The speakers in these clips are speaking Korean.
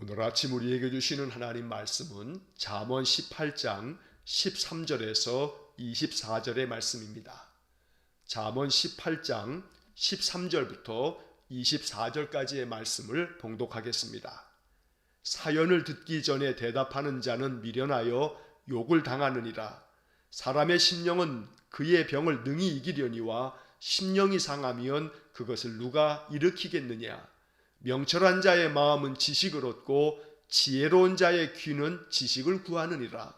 오늘 아침 우리에게 주시는 하나님 말씀은 잠언 18장 13절에서 24절의 말씀입니다. 잠언 18장 13절부터 24절까지의 말씀을 봉독하겠습니다. 사연을 듣기 전에 대답하는 자는 미련하여 욕을 당하느니라. 사람의 심령은 그의 병을 능히 이기려니와 심령이 상하면 그것을 누가 일으키겠느냐. 명철한 자의 마음은 지식을 얻고 지혜로운 자의 귀는 지식을 구하느니라.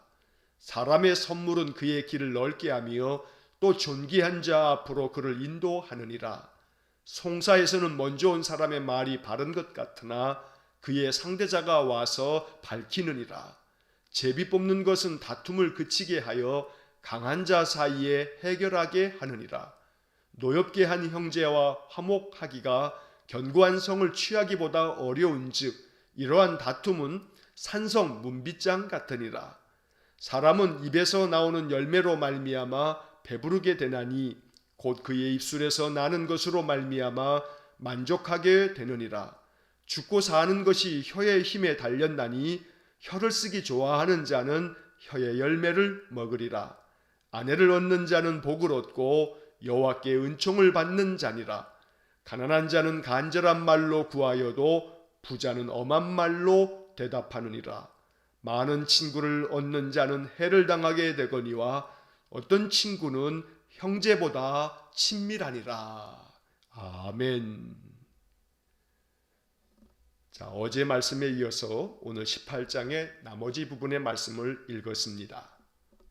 사람의 선물은 그의 길을 넓게 하며 또 존귀한 자 앞으로 그를 인도하느니라. 송사에서는 먼저 온 사람의 말이 바른 것 같으나 그의 상대자가 와서 밝히느니라. 제비 뽑는 것은 다툼을 그치게 하여 강한 자 사이에 해결하게 하느니라. 노엽게 한 형제와 화목하기가 견고한 성을 취하기보다 어려운즉 이러한 다툼은 산성 문빗장 같으니라. 사람은 입에서 나오는 열매로 말미암아 배부르게 되나니 곧 그의 입술에서 나는 것으로 말미암아 만족하게 되느니라. 죽고 사는 것이 혀의 힘에 달렸나니 혀를 쓰기 좋아하는 자는 혀의 열매를 먹으리라. 아내를 얻는 자는 복을 얻고 여호와께 은총을 받는 자니라. 가난한 자는 간절한 말로 구하여도 부자는 엄한 말로 대답하느니라. 많은 친구를 얻는 자는 해를 당하게 되거니와 어떤 친구는 형제보다 친밀하니라. 아멘. 자, 어제 말씀에 이어서 오늘 18장의 나머지 부분의 말씀을 읽었습니다.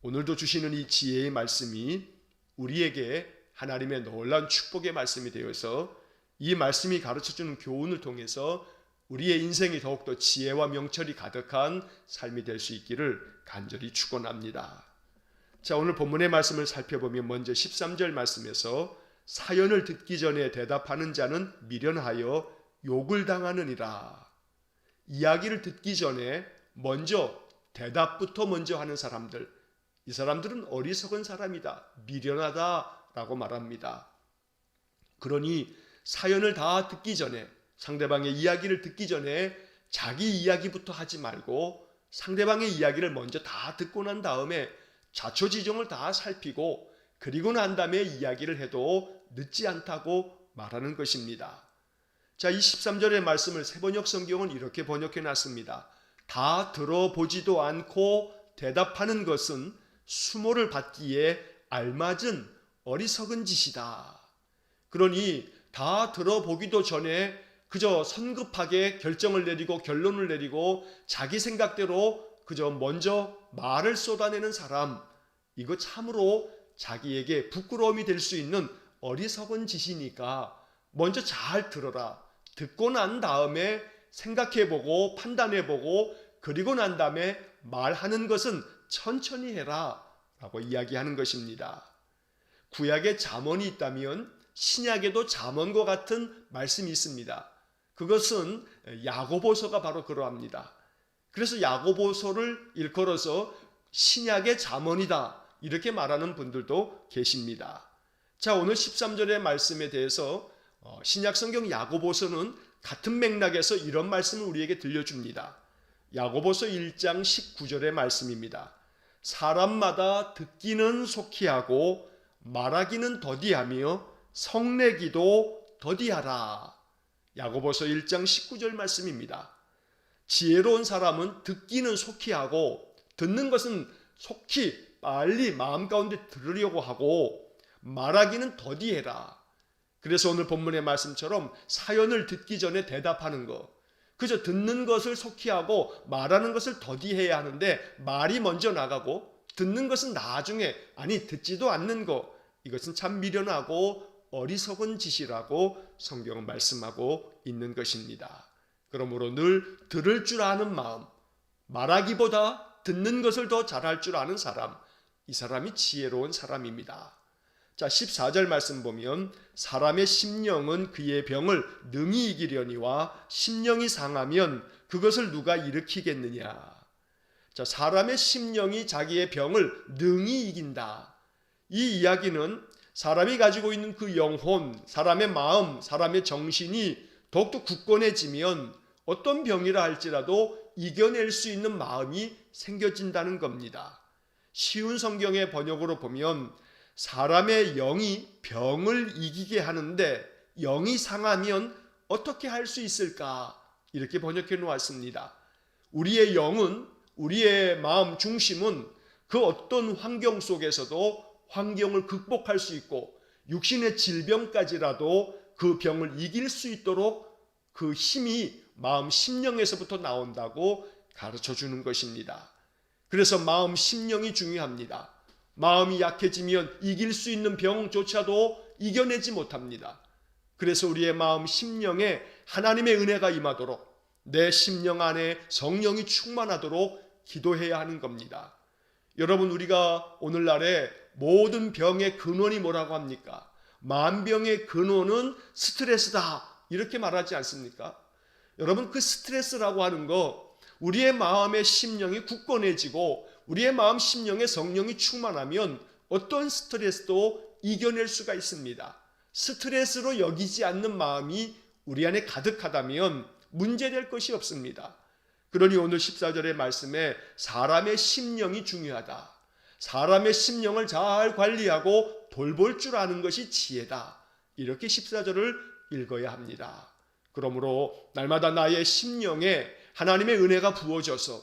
오늘도 주시는 이 지혜의 말씀이 우리에게 하나님의 놀라운 축복의 말씀이 되어서 이 말씀이 가르쳐주는 교훈을 통해서 우리의 인생이 더욱더 지혜와 명철이 가득한 삶이 될 수 있기를 간절히 축원합니다. 자, 오늘 본문의 말씀을 살펴보면 먼저 13절 말씀에서 사연을 듣기 전에 대답하는 자는 미련하여 욕을 당하느니라. 이야기를 듣기 전에 먼저 대답부터 먼저 하는 사람들, 이 사람들은 어리석은 사람이다, 미련하다라고 말합니다. 그러니 사연을 다 듣기 전에, 상대방의 이야기를 듣기 전에 자기 이야기부터 하지 말고 상대방의 이야기를 먼저 다 듣고 난 다음에 자초지종을 다 살피고 그리고 난 다음에 이야기를 해도 늦지 않다고 말하는 것입니다. 자, 이 13절의 말씀을 새번역 성경은 이렇게 번역해 놨습니다. 다 들어보지도 않고 대답하는 것은 수모를 받기에 알맞은 어리석은 짓이다. 그러니 다 들어보기도 전에 그저 성급하게 결정을 내리고 결론을 내리고 자기 생각대로 그저 먼저 말을 쏟아내는 사람, 이거 참으로 자기에게 부끄러움이 될 수 있는 어리석은 짓이니까 먼저 잘 들어라. 듣고 난 다음에 생각해보고 판단해보고 그리고 난 다음에 말하는 것은 천천히 해라 라고 이야기하는 것입니다. 구약에 잠언이 있다면 신약에도 잠언과 같은 말씀이 있습니다. 그것은 야고보서가 바로 그러합니다. 그래서 야고보서를 일컬어서 신약의 잠언이다 이렇게 말하는 분들도 계십니다. 자, 오늘 13절의 말씀에 대해서 신약성경 야고보서는 같은 맥락에서 이런 말씀을 우리에게 들려줍니다. 야고보서 1장 19절의 말씀입니다. 사람마다 듣기는 속히 하고 말하기는 더디하며 성내기도 더디하라. 야고보서 1장 19절 말씀입니다. 지혜로운 사람은 듣기는 속히 하고 듣는 것은 속히 빨리 마음 가운데 들으려고 하고 말하기는 더디해라. 그래서 오늘 본문의 말씀처럼 사연을 듣기 전에 대답하는 것, 그저 듣는 것을 속히 하고 말하는 것을 더디해야 하는데 말이 먼저 나가고 듣는 것은 나중에, 아니 듣지도 않는 것, 이것은 참 미련하고 어리석은 짓이라고 성경은 말씀하고 있는 것입니다. 그러므로 늘 들을 줄 아는 마음, 말하기보다 듣는 것을 더 잘할 줄 아는 사람, 이 사람이 지혜로운 사람입니다. 자, 14절 말씀 보면 사람의 심령은 그의 병을 능히 이기려니와 심령이 상하면 그것을 누가 일으키겠느냐. 자, 사람의 심령이 자기의 병을 능히 이긴다. 이 이야기는 사람이 가지고 있는 그 영혼, 사람의 마음, 사람의 정신이 더욱더 굳건해지면 어떤 병이라 할지라도 이겨낼 수 있는 마음이 생겨진다는 겁니다. 쉬운 성경의 번역으로 보면 사람의 영이 병을 이기게 하는데 영이 상하면 어떻게 할 수 있을까? 이렇게 번역해 놓았습니다. 우리의 영은, 우리의 마음 중심은 그 어떤 환경 속에서도 환경을 극복할 수 있고 육신의 질병까지라도 그 병을 이길 수 있도록 그 힘이 마음 심령에서부터 나온다고 가르쳐 주는 것입니다. 그래서 마음 심령이 중요합니다. 마음이 약해지면 이길 수 있는 병조차도 이겨내지 못합니다. 그래서 우리의 마음 심령에 하나님의 은혜가 임하도록 내 심령 안에 성령이 충만하도록 기도해야 하는 겁니다. 여러분, 우리가 오늘날에 모든 병의 근원이 뭐라고 합니까? 만병의 근원은 스트레스다 이렇게 말하지 않습니까? 여러분, 그 스트레스라고 하는 거 우리의 마음의 심령이 굳건해지고 우리의 마음 심령에 성령이 충만하면 어떤 스트레스도 이겨낼 수가 있습니다. 스트레스로 여기지 않는 마음이 우리 안에 가득하다면 문제될 것이 없습니다. 그러니 오늘 14절의 말씀에 사람의 심령이 중요하다. 사람의 심령을 잘 관리하고 돌볼 줄 아는 것이 지혜다. 이렇게 14절을 읽어야 합니다. 그러므로 날마다 나의 심령에 하나님의 은혜가 부어져서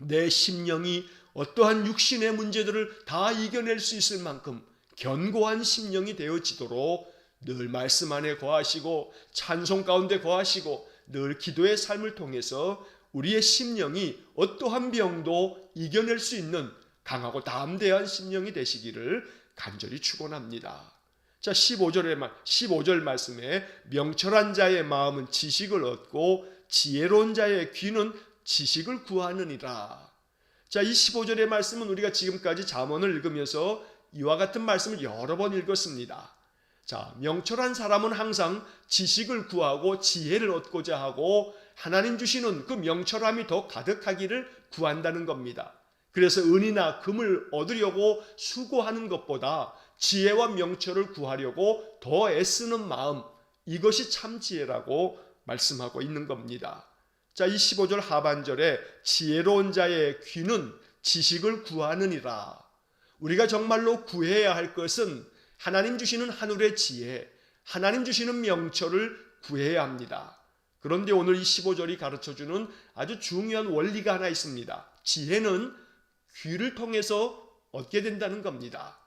내 심령이 어떠한 육신의 문제들을 다 이겨낼 수 있을 만큼 견고한 심령이 되어지도록 늘 말씀 안에 거하시고 찬송 가운데 거하시고 늘 기도의 삶을 통해서 우리의 심령이 어떠한 병도 이겨낼 수 있는 강하고 담대한 심령이 되시기를 간절히 축원합니다. 자, 15절 말씀에 명철한 자의 마음은 지식을 얻고 지혜로운 자의 귀는 지식을 구하느니라. 자, 이 15절의 말씀은 우리가 지금까지 잠언을 읽으면서 이와 같은 말씀을 여러 번 읽었습니다. 자, 명철한 사람은 항상 지식을 구하고 지혜를 얻고자 하고 하나님 주시는 그 명철함이 더 가득하기를 구한다는 겁니다. 그래서 은이나 금을 얻으려고 수고하는 것보다 지혜와 명철을 구하려고 더 애쓰는 마음, 이것이 참 지혜라고 말씀하고 있는 겁니다. 자, 이 15절 하반절에 지혜로운 자의 귀는 지식을 구하느니라. 우리가 정말로 구해야 할 것은 하나님 주시는 하늘의 지혜, 하나님 주시는 명철을 구해야 합니다. 그런데 오늘 이 15절이 가르쳐주는 아주 중요한 원리가 하나 있습니다. 지혜는 귀를 통해서 얻게 된다는 겁니다.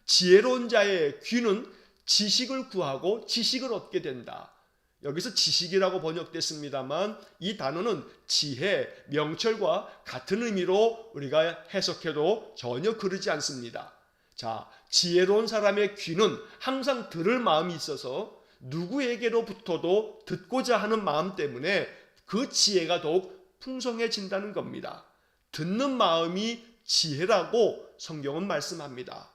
지혜로운 자의 귀는 지식을 구하고 지식을 얻게 된다. 여기서 지식이라고 번역됐습니다만 이 단어는 지혜, 명철과 같은 의미로 우리가 해석해도 전혀 그르지 않습니다. 자, 지혜로운 사람의 귀는 항상 들을 마음이 있어서 누구에게로부터도 듣고자 하는 마음 때문에 그 지혜가 더욱 풍성해진다는 겁니다. 듣는 마음이 지혜라고 성경은 말씀합니다.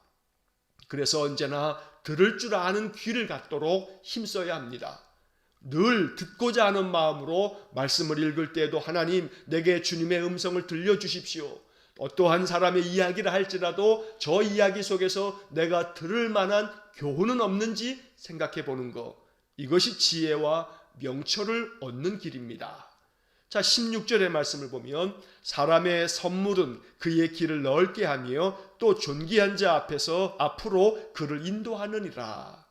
그래서 언제나 들을 줄 아는 귀를 갖도록 힘써야 합니다. 늘 듣고자 하는 마음으로 말씀을 읽을 때에도 하나님, 내게 주님의 음성을 들려주십시오. 어떠한 사람의 이야기를 할지라도 저 이야기 속에서 내가 들을 만한 교훈은 없는지 생각해 보는 것, 이것이 지혜와 명철을 얻는 길입니다. 자, 16절의 말씀을 보면 사람의 선물은 그의 길을 넓게 하며 또 존귀한 자 앞으로 그를 인도하느니라.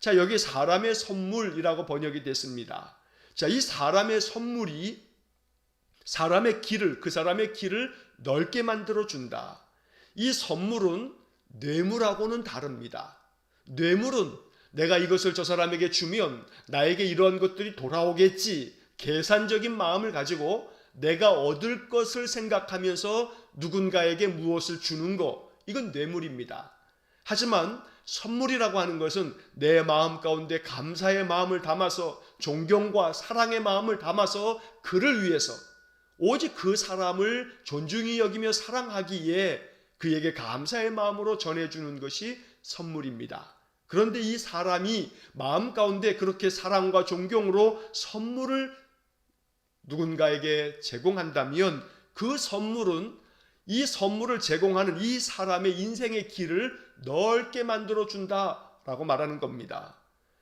자, 여기 사람의 선물이라고 번역이 됐습니다. 자, 이 사람의 선물이 사람의 길을, 그 사람의 길을 넓게 만들어 준다. 이 선물은 뇌물하고는 다릅니다. 뇌물은 내가 이것을 저 사람에게 주면 나에게 이러한 것들이 돌아오겠지, 계산적인 마음을 가지고 내가 얻을 것을 생각하면서 누군가에게 무엇을 주는 것, 이건 뇌물입니다. 하지만 선물이라고 하는 것은 내 마음 가운데 감사의 마음을 담아서 존경과 사랑의 마음을 담아서 그를 위해서 오직 그 사람을 존중히 여기며 사랑하기에 그에게 감사의 마음으로 전해주는 것이 선물입니다. 그런데 이 사람이 마음 가운데 그렇게 사랑과 존경으로 선물을 누군가에게 제공한다면 그 선물은 이 선물을 제공하는 이 사람의 인생의 길을 넓게 만들어 준다라고 말하는 겁니다.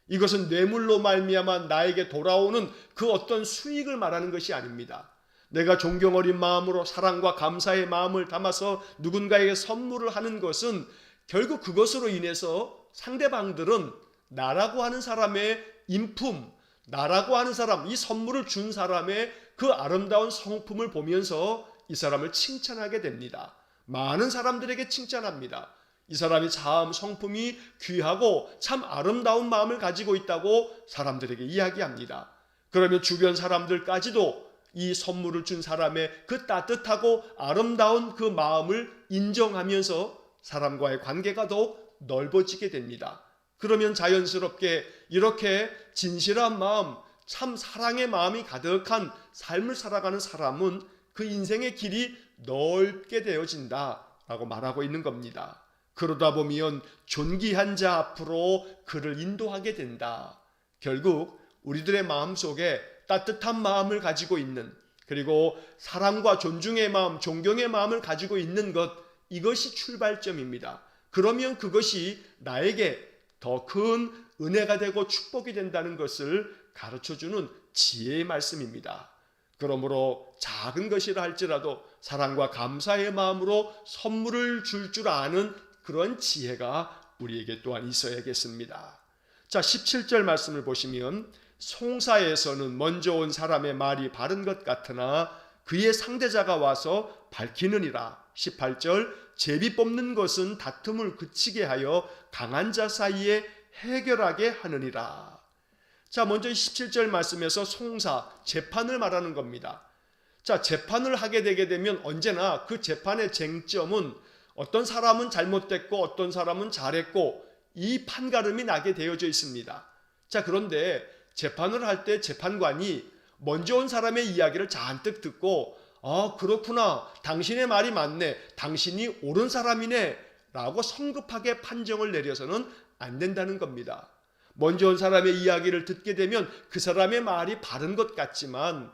이것은 뇌물로 말미암아 나에게 돌아오는 그 어떤 수익을 말하는 것이 아닙니다. 내가 존경 어린 마음으로 사랑과 감사의 마음을 담아서 누군가에게 선물을 하는 것은 결국 그것으로 인해서 상대방들은 나라고 하는 사람의 인품, 나라고 하는 사람, 이 선물을 준 사람의 그 아름다운 성품을 보면서 이 사람을 칭찬하게 됩니다. 많은 사람들에게 칭찬합니다. 이 사람이 참 성품이 귀하고 참 아름다운 마음을 가지고 있다고 사람들에게 이야기합니다. 그러면 주변 사람들까지도 이 선물을 준 사람의 그 따뜻하고 아름다운 그 마음을 인정하면서 사람과의 관계가 더욱 넓어지게 됩니다. 그러면 자연스럽게 이렇게 진실한 마음, 참 사랑의 마음이 가득한 삶을 살아가는 사람은 그 인생의 길이 넓게 되어진다라고 말하고 있는 겁니다. 그러다 보면 존귀한 자 앞으로 그를 인도하게 된다. 결국 우리들의 마음속에 따뜻한 마음을 가지고 있는, 그리고 사랑과 존중의 마음, 존경의 마음을 가지고 있는 것, 이것이 출발점입니다. 그러면 그것이 나에게 더 큰 은혜가 되고 축복이 된다는 것을 가르쳐주는 지혜의 말씀입니다. 그러므로 작은 것이라 할지라도 사랑과 감사의 마음으로 선물을 줄 아는 그런 지혜가 우리에게 또한 있어야겠습니다. 자, 17절 말씀을 보시면 송사에서는 먼저 온 사람의 말이 바른 것 같으나 그의 상대자가 와서 밝히느니라. 18절 제비 뽑는 것은 다툼을 그치게 하여 강한 자 사이에 해결하게 하느니라. 자, 먼저 17절 말씀에서 송사, 재판을 말하는 겁니다. 자, 재판을 하게 되게 되면 언제나 그 재판의 쟁점은 어떤 사람은 잘못됐고 어떤 사람은 잘했고 이 판가름이 나게 되어져 있습니다. 자, 그런데 재판을 할 때 재판관이 먼저 온 사람의 이야기를 잔뜩 듣고 그렇구나, 당신의 말이 맞네, 당신이 옳은 사람이네 라고 성급하게 판정을 내려서는 안 된다는 겁니다. 먼저 온 사람의 이야기를 듣게 되면 그 사람의 말이 바른 것 같지만,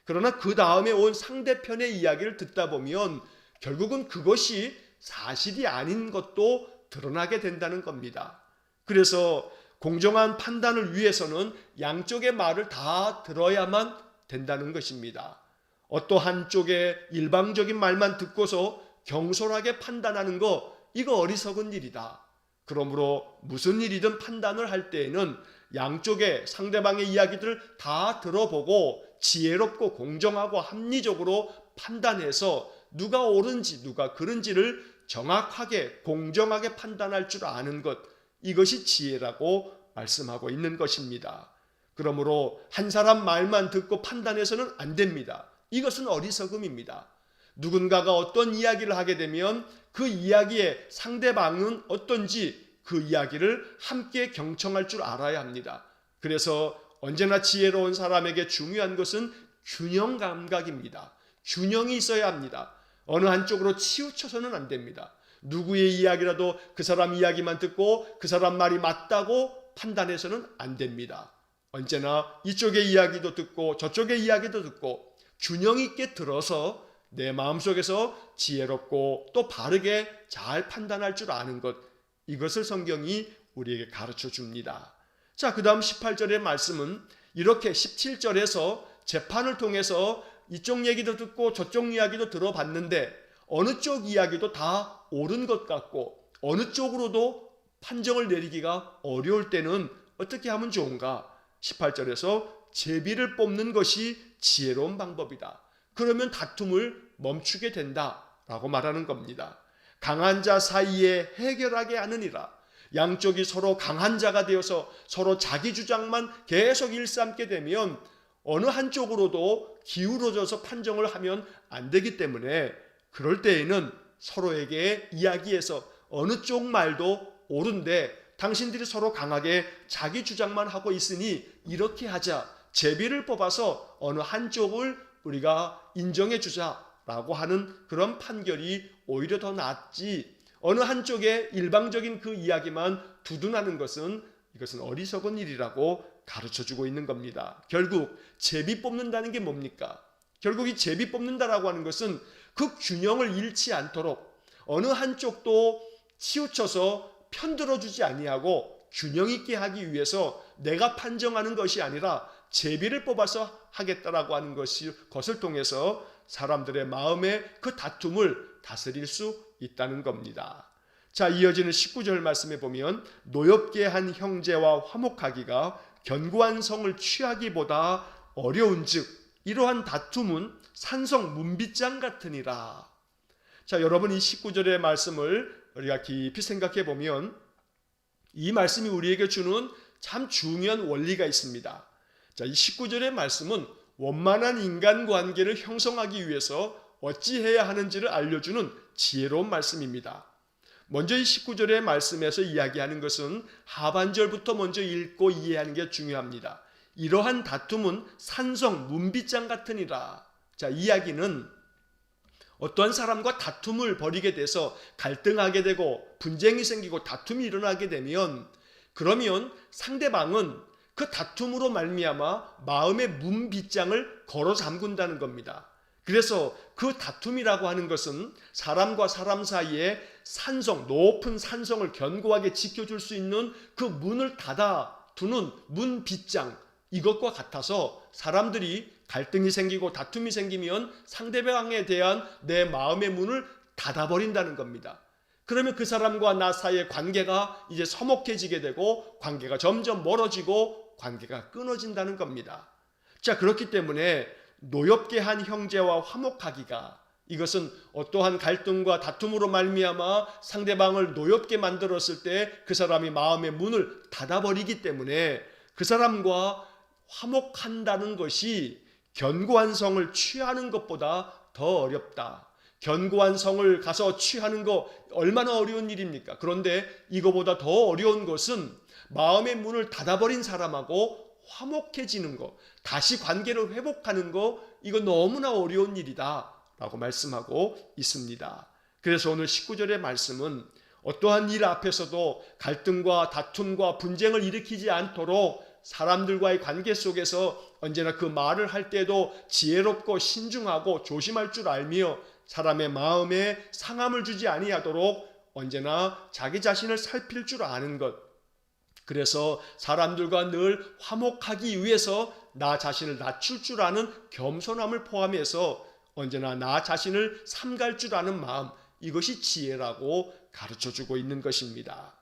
그러나 그 다음에 온 상대편의 이야기를 듣다 보면 결국은 그것이 사실이 아닌 것도 드러나게 된다는 겁니다. 그래서 공정한 판단을 위해서는 양쪽의 말을 다 들어야만 된다는 것입니다. 어떠한 쪽의 일방적인 말만 듣고서 경솔하게 판단하는 거, 이거 어리석은 일이다. 그러므로 무슨 일이든 판단을 할 때에는 양쪽의 상대방의 이야기들을 다 들어보고 지혜롭고 공정하고 합리적으로 판단해서 누가 옳은지 누가 그른지를 정확하게 공정하게 판단할 줄 아는 것, 이것이 지혜라고 말씀하고 있는 것입니다. 그러므로 한 사람 말만 듣고 판단해서는 안 됩니다. 이것은 어리석음입니다. 누군가가 어떤 이야기를 하게 되면 그 이야기의 상대방은 어떤지 그 이야기를 함께 경청할 줄 알아야 합니다. 그래서 언제나 지혜로운 사람에게 중요한 것은 균형 감각입니다. 균형이 있어야 합니다. 어느 한쪽으로 치우쳐서는 안 됩니다. 누구의 이야기라도 그 사람 이야기만 듣고 그 사람 말이 맞다고 판단해서는 안 됩니다. 언제나 이쪽의 이야기도 듣고 저쪽의 이야기도 듣고 균형 있게 들어서 내 마음속에서 지혜롭고 또 바르게 잘 판단할 줄 아는 것, 이것을 성경이 우리에게 가르쳐 줍니다. 자, 그 다음 18절의 말씀은 이렇게 17절에서 재판을 통해서 이쪽 얘기도 듣고 저쪽 이야기도 들어봤는데 어느 쪽 이야기도 다 옳은 것 같고 어느 쪽으로도 판정을 내리기가 어려울 때는 어떻게 하면 좋은가? 18절에서 제비를 뽑는 것이 지혜로운 방법이다. 그러면 다툼을 멈추게 된다라고 말하는 겁니다. 강한 자 사이에 해결하게 하느니라. 양쪽이 서로 강한 자가 되어서 서로 자기 주장만 계속 일삼게 되면 어느 한쪽으로도 기울어져서 판정을 하면 안 되기 때문에 그럴 때에는 서로에게 이야기해서 어느 쪽 말도 옳은데 당신들이 서로 강하게 자기 주장만 하고 있으니 이렇게 하자, 제비를 뽑아서 어느 한쪽을 우리가 인정해 주자라고 하는 그런 판결이 오히려 더 낫지, 어느 한쪽의 일방적인 그 이야기만 두둔하는 것은 이것은 어리석은 일이라고 가르쳐주고 있는 겁니다. 결국 제비 뽑는다는 게 뭡니까? 결국 이 제비 뽑는다라고 하는 것은 그 균형을 잃지 않도록 어느 한쪽도 치우쳐서 편들어주지 아니하고 균형 있게 하기 위해서 내가 판정하는 것이 아니라 제비를 뽑아서 하겠다라고 하는 것을 통해서 사람들의 마음의 그 다툼을 다스릴 수 있다는 겁니다. 자, 이어지는 19절 말씀에 보면 노엽게 한 형제와 화목하기가 견고한 성을 취하기보다 어려운즉 이러한 다툼은 산성 문빗장 같으니라. 자, 여러분 이 19절의 말씀을 우리가 깊이 생각해 보면 이 말씀이 우리에게 주는 참 중요한 원리가 있습니다. 자, 이 19절의 말씀은 원만한 인간관계를 형성하기 위해서 어찌해야 하는지를 알려주는 지혜로운 말씀입니다. 먼저 이 19절의 말씀에서 이야기하는 것은 하반절부터 먼저 읽고 이해하는 게 중요합니다. 이러한 다툼은 산성 문빗장 같으니라. 자, 이야기는 어떠한 사람과 다툼을 벌이게 돼서 갈등하게 되고 분쟁이 생기고 다툼이 일어나게 되면 그러면 상대방은 그 다툼으로 말미암아 마음의 문빗장을 걸어 잠근다는 겁니다. 그래서 그 다툼이라고 하는 것은 사람과 사람 사이에 산성, 높은 산성을 견고하게 지켜줄 수 있는 그 문을 닫아두는 문빗장, 이것과 같아서 사람들이 갈등이 생기고 다툼이 생기면 상대방에 대한 내 마음의 문을 닫아버린다는 겁니다. 그러면 그 사람과 나 사이의 관계가 이제 서먹해지게 되고 관계가 점점 멀어지고 관계가 끊어진다는 겁니다. 자, 그렇기 때문에 노엽게 한 형제와 화목하기가, 이것은 어떠한 갈등과 다툼으로 말미암아 상대방을 노엽게 만들었을 때 그 사람이 마음의 문을 닫아버리기 때문에 그 사람과 화목한다는 것이 견고한 성을 취하는 것보다 더 어렵다. 견고한 성을 가서 취하는 거 얼마나 어려운 일입니까? 그런데 이거보다 더 어려운 것은 마음의 문을 닫아버린 사람하고 화목해지는 것, 다시 관계를 회복하는 거, 이거 너무나 어려운 일이다 라고 말씀하고 있습니다. 그래서 오늘 19절의 말씀은 어떠한 일 앞에서도 갈등과 다툼과 분쟁을 일으키지 않도록 사람들과의 관계 속에서 언제나 그 말을 할 때도 지혜롭고 신중하고 조심할 줄 알며 사람의 마음에 상함을 주지 아니하도록 언제나 자기 자신을 살필 줄 아는 것, 그래서 사람들과 늘 화목하기 위해서 나 자신을 낮출 줄 아는 겸손함을 포함해서 언제나 나 자신을 삼갈 줄 아는 마음, 이것이 지혜라고 가르쳐주고 있는 것입니다.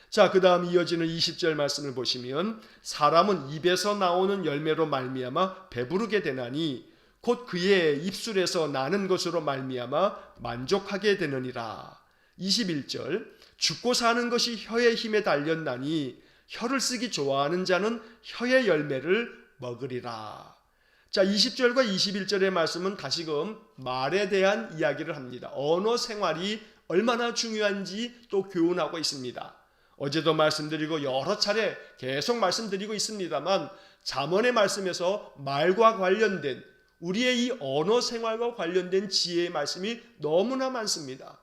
자, 그 다음 이어지는 20절 말씀을 보시면 사람은 입에서 나오는 열매로 말미암아 배부르게 되나니 곧 그의 입술에서 나는 것으로 말미암아 만족하게 되느니라. 21절 죽고 사는 것이 혀의 힘에 달렸나니 혀를 쓰기 좋아하는 자는 혀의 열매를 먹으리라. 자, 20절과 21절의 말씀은 다시금 말에 대한 이야기를 합니다. 언어 생활이 얼마나 중요한지 또 교훈하고 있습니다. 어제도 말씀드리고 여러 차례 계속 말씀드리고 있습니다만 잠언의 말씀에서 말과 관련된 우리의 이 언어 생활과 관련된 지혜의 말씀이 너무나 많습니다.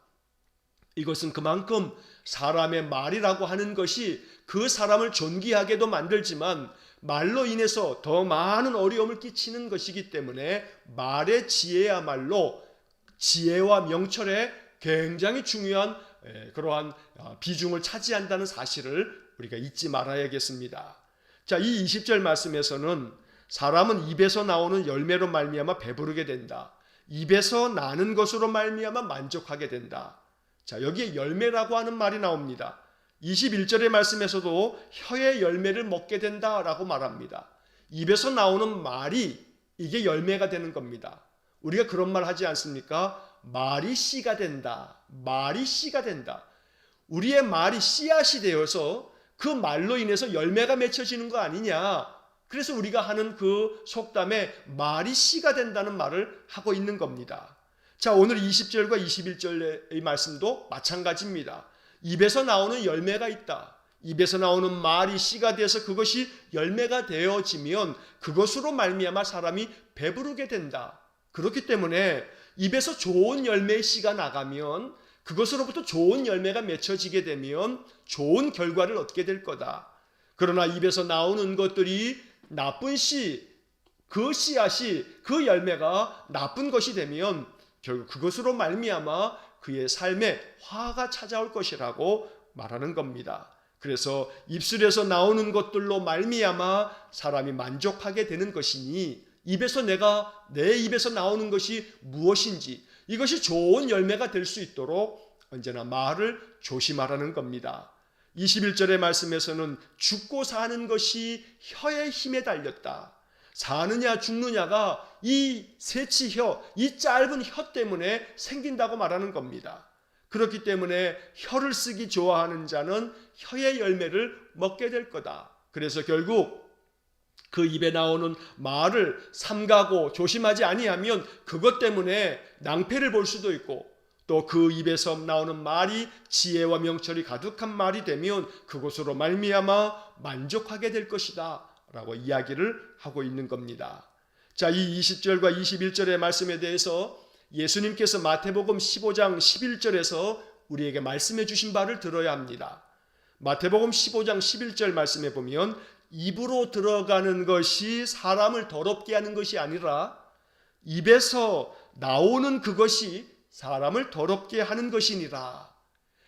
이것은 그만큼 사람의 말이라고 하는 것이 그 사람을 존귀하게도 만들지만 말로 인해서 더 많은 어려움을 끼치는 것이기 때문에 말의 지혜야말로 지혜와 명철에 굉장히 중요한 그러한 비중을 차지한다는 사실을 우리가 잊지 말아야겠습니다. 자, 이 20절 말씀에서는 사람은 입에서 나오는 열매로 말미암아 배부르게 된다. 입에서 나는 것으로 말미암아 만족하게 된다. 자, 여기에 열매라고 하는 말이 나옵니다. 21절의 말씀에서도 혀의 열매를 먹게 된다라고 말합니다. 입에서 나오는 말이 이게 열매가 되는 겁니다. 우리가 그런 말 하지 않습니까? 말이 씨가 된다. 말이 씨가 된다. 우리의 말이 씨앗이 되어서 그 말로 인해서 열매가 맺혀지는 거 아니냐. 그래서 우리가 하는 그 속담에 말이 씨가 된다는 말을 하고 있는 겁니다. 자, 오늘 20절과 21절의 말씀도 마찬가지입니다. 입에서 나오는 열매가 있다. 입에서 나오는 말이 씨가 돼서 그것이 열매가 되어지면 그것으로 말미암아 사람이 배부르게 된다. 그렇기 때문에 입에서 좋은 열매의 씨가 나가면 그것으로부터 좋은 열매가 맺혀지게 되면 좋은 결과를 얻게 될 거다. 그러나 입에서 나오는 것들이 나쁜 씨, 그 씨앗이, 그 열매가 나쁜 것이 되면 결국 그것으로 말미암아 그의 삶에 화가 찾아올 것이라고 말하는 겁니다. 그래서 입술에서 나오는 것들로 말미암아 사람이 만족하게 되는 것이니 내 입에서 나오는 것이 무엇인지 이것이 좋은 열매가 될 수 있도록 언제나 말을 조심하라는 겁니다. 21절의 말씀에서는 죽고 사는 것이 혀의 힘에 달렸다. 사느냐 죽느냐가 이 새치혀, 이 짧은 혀 때문에 생긴다고 말하는 겁니다. 그렇기 때문에 혀를 쓰기 좋아하는 자는 혀의 열매를 먹게 될 거다. 그래서 결국 그 입에 나오는 말을 삼가고 조심하지 아니하면 그것 때문에 낭패를 볼 수도 있고, 또 그 입에서 나오는 말이 지혜와 명철이 가득한 말이 되면 그것으로 말미암아 만족하게 될 것이다 라고 이야기를 하고 있는 겁니다. 자, 이 20절과 21절의 말씀에 대해서 예수님께서 마태복음 15장 11절에서 우리에게 말씀해 주신 바를 들어야 합니다. 마태복음 15장 11절 말씀에 보면 입으로 들어가는 것이 사람을 더럽게 하는 것이 아니라 입에서 나오는 그것이 사람을 더럽게 하는 것이니라.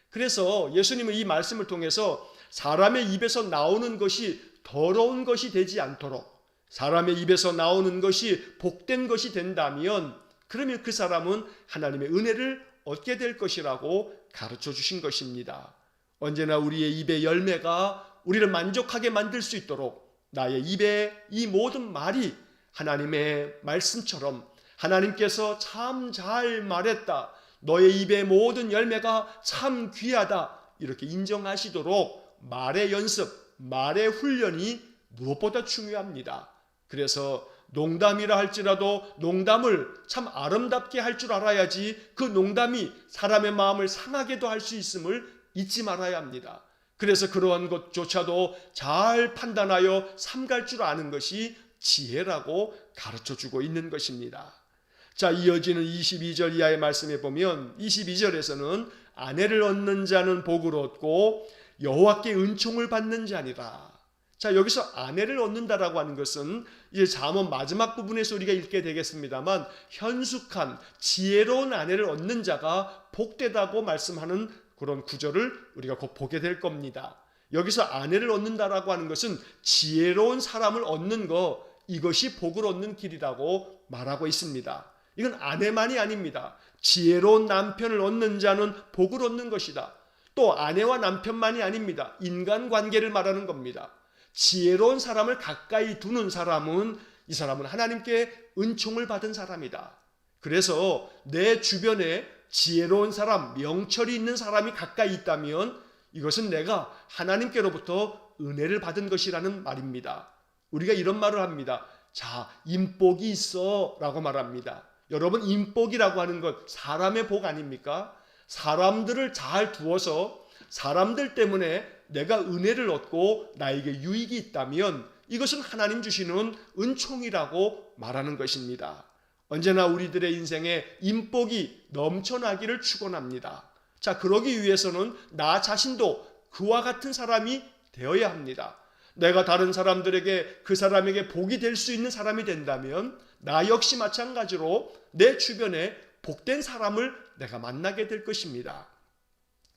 그래서 예수님은 이 말씀을 통해서 사람의 입에서 나오는 것이 더러운 것이 되지 않도록, 사람의 입에서 나오는 것이 복된 것이 된다면 그러면 그 사람은 하나님의 은혜를 얻게 될 것이라고 가르쳐 주신 것입니다. 언제나 우리의 입의 열매가 우리를 만족하게 만들 수 있도록 나의 입에 이 모든 말이 하나님의 말씀처럼 하나님께서 참 잘 말했다, 너의 입의 모든 열매가 참 귀하다 이렇게 인정하시도록 말의 연습, 말의 훈련이 무엇보다 중요합니다. 그래서 농담이라 할지라도 농담을 참 아름답게 할 줄 알아야지 그 농담이 사람의 마음을 상하게도 할 수 있음을 잊지 말아야 합니다. 그래서 그러한 것조차도 잘 판단하여 삼갈 줄 아는 것이 지혜라고 가르쳐주고 있는 것입니다. 자, 이어지는 22절 이하의 말씀에 보면 22절에서는 아내를 얻는 자는 복을 얻고 여호와께 은총을 받는 자니라. 자, 여기서 아내를 얻는다라고 하는 것은 이제 잠언 마지막 부분에서 우리가 읽게 되겠습니다만 현숙한 지혜로운 아내를 얻는 자가 복되다고 말씀하는 그런 구절을 우리가 곧 보게 될 겁니다. 여기서 아내를 얻는다라고 하는 것은 지혜로운 사람을 얻는 것, 이것이 복을 얻는 길이라고 말하고 있습니다. 이건 아내만이 아닙니다. 지혜로운 남편을 얻는 자는 복을 얻는 것이다. 또 아내와 남편만이 아닙니다. 인간관계를 말하는 겁니다. 지혜로운 사람을 가까이 두는 사람은 이 사람은 하나님께 은총을 받은 사람이다. 그래서 내 주변에 지혜로운 사람, 명철이 있는 사람이 가까이 있다면 이것은 내가 하나님께로부터 은혜를 받은 것이라는 말입니다. 우리가 이런 말을 합니다. 자, 인복이 있어 라고 말합니다. 여러분, 인복이라고 하는 것 사람의 복 아닙니까? 사람들을 잘 두어서 사람들 때문에 내가 은혜를 얻고 나에게 유익이 있다면 이것은 하나님 주시는 은총이라고 말하는 것입니다. 언제나 우리들의 인생에 인복이 넘쳐나기를 축원합니다. 자, 그러기 위해서는 나 자신도 그와 같은 사람이 되어야 합니다. 내가 다른 사람들에게 그 사람에게 복이 될 수 있는 사람이 된다면 나 역시 마찬가지로 내 주변에 복된 사람을 내가 만나게 될 것입니다.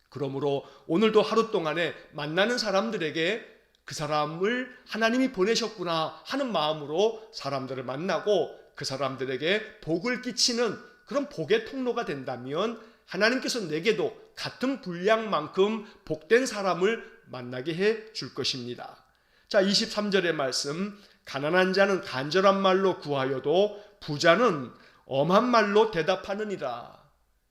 그러므로 오늘도 하루 동안에 만나는 사람들에게 그 사람을 하나님이 보내셨구나 하는 마음으로 사람들을 만나고 그 사람들에게 복을 끼치는 그런 복의 통로가 된다면 하나님께서 내게도 같은 분량만큼 복된 사람을 만나게 해 줄 것입니다. 자, 23절의 말씀, 가난한 자는 간절한 말로 구하여도 부자는 엄한 말로 대답하느니라.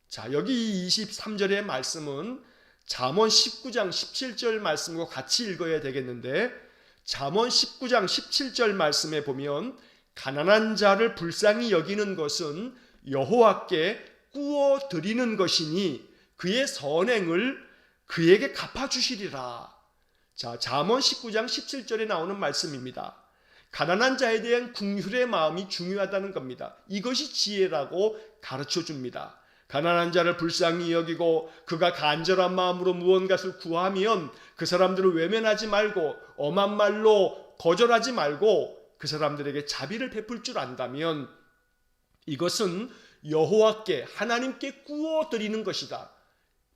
자, 여기 23절의 말씀은 잠언 19장 17절 말씀과 같이 읽어야 되겠는데, 잠언 19장 17절 말씀에 보면 가난한 자를 불쌍히 여기는 것은 여호와께 꾸어 드리는 것이니 그의 선행을 그에게 갚아주시리라. 자, 잠언 19장 17절에 나오는 말씀입니다. 가난한 자에 대한 긍휼의 마음이 중요하다는 겁니다. 이것이 지혜라고 가르쳐 줍니다. 가난한 자를 불쌍히 여기고 그가 간절한 마음으로 무언가를 구하면 그 사람들을 외면하지 말고 엄한 말로 거절하지 말고 그 사람들에게 자비를 베풀 줄 안다면 이것은 여호와께 하나님께 꾸어 드리는 것이다.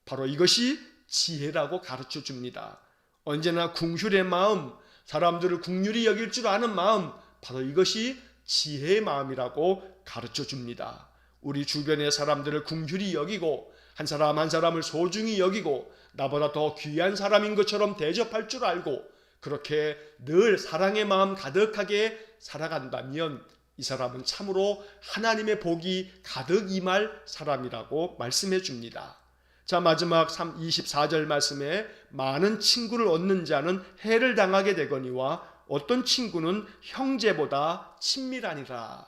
바로 이것이 지혜라고 가르쳐 줍니다. 언제나 궁휼의 마음, 사람들을 궁휼히 여길 줄 아는 마음, 바로 이것이 지혜의 마음이라고 가르쳐 줍니다. 우리 주변의 사람들을 궁휼히 여기고 한 사람 한 사람을 소중히 여기고 나보다 더 귀한 사람인 것처럼 대접할 줄 알고 그렇게 늘 사랑의 마음 가득하게 살아간다면 이 사람은 참으로 하나님의 복이 가득 임할 사람이라고 말씀해 줍니다. 자, 마지막 24절 말씀에 많은 친구를 얻는 자는 해를 당하게 되거니와 어떤 친구는 형제보다 친밀하니라.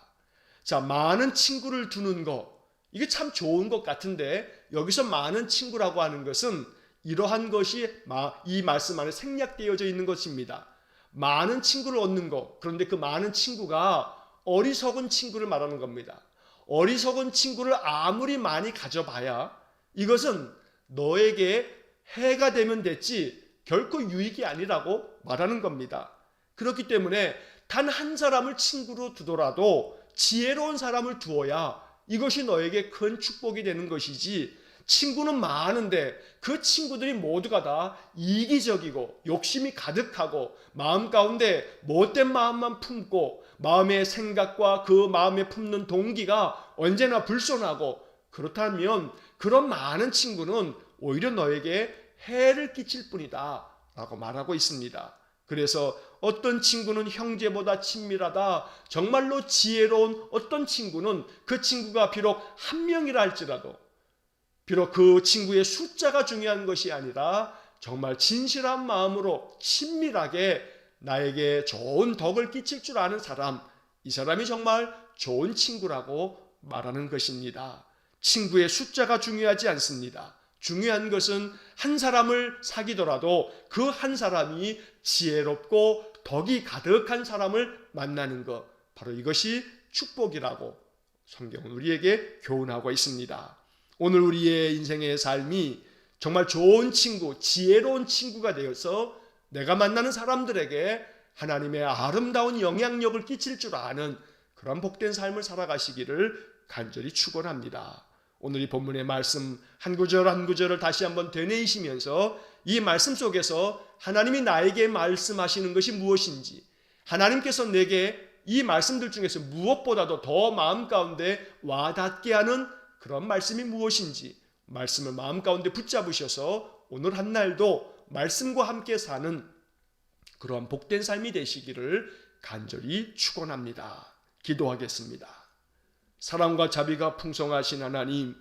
자, 많은 친구를 두는 것, 이게 참 좋은 것 같은데 여기서 많은 친구라고 하는 것은 이러한 것이 이 말씀 안에 생략되어져 있는 것입니다. 많은 친구를 얻는 것, 그런데 그 많은 친구가 어리석은 친구를 말하는 겁니다. 어리석은 친구를 아무리 많이 가져봐야 이것은 너에게 해가 되면 됐지 결코 유익이 아니라고 말하는 겁니다. 그렇기 때문에 단 한 사람을 친구로 두더라도 지혜로운 사람을 두어야 이것이 너에게 큰 축복이 되는 것이지, 친구는 많은데 그 친구들이 모두가 다 이기적이고 욕심이 가득하고 마음 가운데 못된 마음만 품고 마음의 생각과 그 마음에 품는 동기가 언제나 불손하고, 그렇다면 그런 많은 친구는 오히려 너에게 해를 끼칠 뿐이다 라고 말하고 있습니다. 그래서 어떤 친구는 형제보다 친밀하다, 정말로 지혜로운 어떤 친구는 그 친구가 비록 한 명이라 할지라도, 비록 그 친구의 숫자가 중요한 것이 아니라 정말 진실한 마음으로 친밀하게 나에게 좋은 덕을 끼칠 줄 아는 사람, 이 사람이 정말 좋은 친구라고 말하는 것입니다. 친구의 숫자가 중요하지 않습니다. 중요한 것은 한 사람을 사귀더라도 그 한 사람이 지혜롭고 덕이 가득한 사람을 만나는 것, 바로 이것이 축복이라고 성경은 우리에게 교훈하고 있습니다. 오늘 우리의 인생의 삶이 정말 좋은 친구, 지혜로운 친구가 되어서 내가 만나는 사람들에게 하나님의 아름다운 영향력을 끼칠 줄 아는 그런 복된 삶을 살아가시기를 간절히 축원합니다. 오늘 이 본문의 말씀 한 구절 한 구절을 다시 한번 되뇌이시면서 이 말씀 속에서 하나님이 나에게 말씀하시는 것이 무엇인지, 하나님께서 내게 이 말씀들 중에서 무엇보다도 더 마음 가운데 와닿게 하는 그런 말씀이 무엇인지 말씀을 마음 가운데 붙잡으셔서 오늘 한 날도 말씀과 함께 사는 그러한 복된 삶이 되시기를 간절히 축원합니다. 기도하겠습니다. 사랑과 자비가 풍성하신 하나님,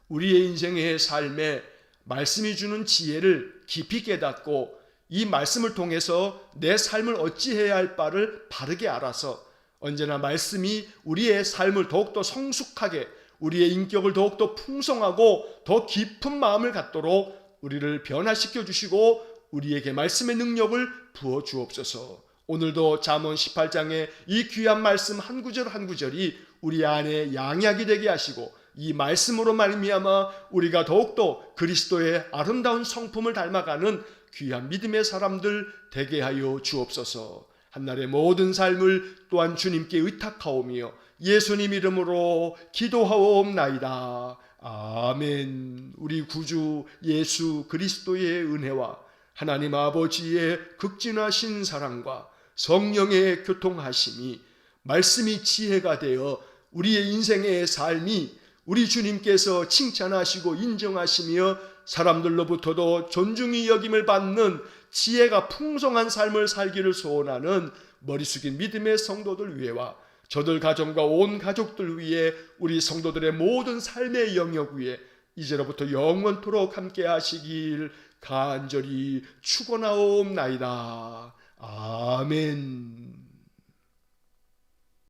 우리의 인생의 삶에 말씀이 주는 지혜를 깊이 깨닫고 이 말씀을 통해서 내 삶을 어찌해야 할 바를 바르게 알아서 언제나 말씀이 우리의 삶을 더욱더 성숙하게, 우리의 인격을 더욱더 풍성하고 더 깊은 마음을 갖도록 우리를 변화시켜 주시고 우리에게 말씀의 능력을 부어 주옵소서. 오늘도 잠언 18장의 이 귀한 말씀 한 구절 한 구절이 우리 안에 양약이 되게 하시고 이 말씀으로 말미암아 우리가 더욱더 그리스도의 아름다운 성품을 닮아가는 귀한 믿음의 사람들 되게 하여 주옵소서. 한날의 모든 삶을 또한 주님께 의탁하오며 예수님 이름으로 기도하옵나이다. 아멘. 우리 구주 예수 그리스도의 은혜와 하나님 아버지의 극진하신 사랑과 성령의 교통하심이, 말씀이 지혜가 되어 우리의 인생의 삶이 우리 주님께서 칭찬하시고 인정하시며 사람들로부터도 존중이 여김을 받는 지혜가 풍성한 삶을 살기를 소원하는 머리 숙인 믿음의 성도들 위에와 저들 가정과 온 가족들 위에, 우리 성도들의 모든 삶의 영역 위에 이제로부터 영원토록 함께 하시길 간절히 축원하옵나이다. 아멘.